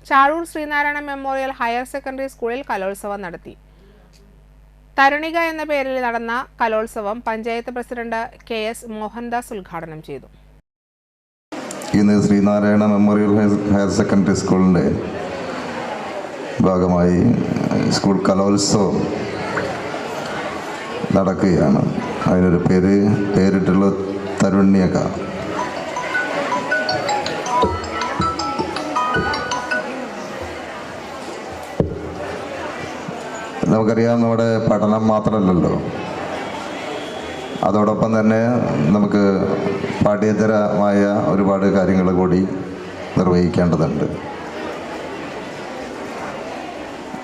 Chazhur Sreenarayana memorial higher secondary സ്കൂളിൽ കലോത്സവം നടത്തി. തരുണിക എന്ന പേരിൽ നടന്ന കലോത്സവം പഞ്ചായത്ത് പ്രസിഡന്റ് KS മോഹൻദാസ് ഉദ്ഘാടനം ചെയ്തു. ഇന്ന് ശ്രീനാരായണ മെമ്മോറിയൽ ഹയർ സെക്കൻഡറി സ്കൂളിൻ്റെ ഭാഗമായി സ്കൂൾ കലോത്സവം നടക്കുകയാണ്. അതിനൊരു പേരിട്ടുള്ള തരുണ്യക. നമുക്കറിയാം, നമ്മുടെ പഠനം മാത്രമല്ലല്ലോ, അതോടൊപ്പം തന്നെ നമുക്ക് പാഠ്യേതരമായ ഒരുപാട് കാര്യങ്ങൾ കൂടി നിർവഹിക്കേണ്ടതുണ്ട്.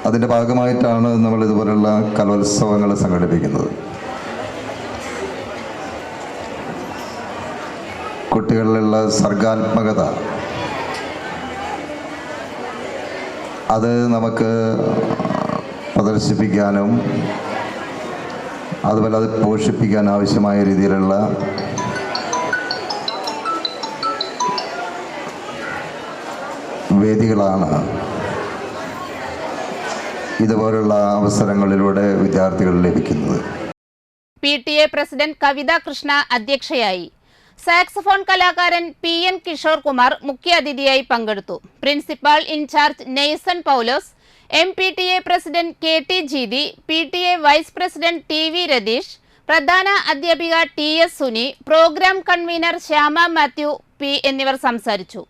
അതിൻ്റെ ഭാഗമായിട്ടാണ് നമ്മൾ ഇതുപോലുള്ള കലോത്സവങ്ങൾ സംഘടിപ്പിക്കുന്നത്. കുട്ടികളിലുള്ള സർഗാത്മകത അത് നമുക്ക് പ്രദർശിപ്പിക്കാനും അതുപോലെ അത് പോഷിപ്പിക്കാൻ ആവശ്യമായ രീതിയിലുള്ള വേദികളാണ് ഇതുപോലുള്ള അവസരങ്ങളിലൂടെ വിദ്യാർത്ഥികൾ ലഭിക്കുന്നത്. PTA പ്രസിഡന്റ് കവിത കൃഷ്ണ അധ്യക്ഷയായി. സാക്സഫോൺ കലാകാരൻ PN കിഷോർ കുമാർ മുഖ്യാതിഥിയായി പങ്കെടുത്തു. Principal in charge Neyson Paulose, MPTA president KT Jeethi, PTA vice president TV Ratheesh, പ്രധാന അധ്യാപിക TS Suni, programme convener Shyama Mathew P എന്നിവർ സംസാരിച്ചു.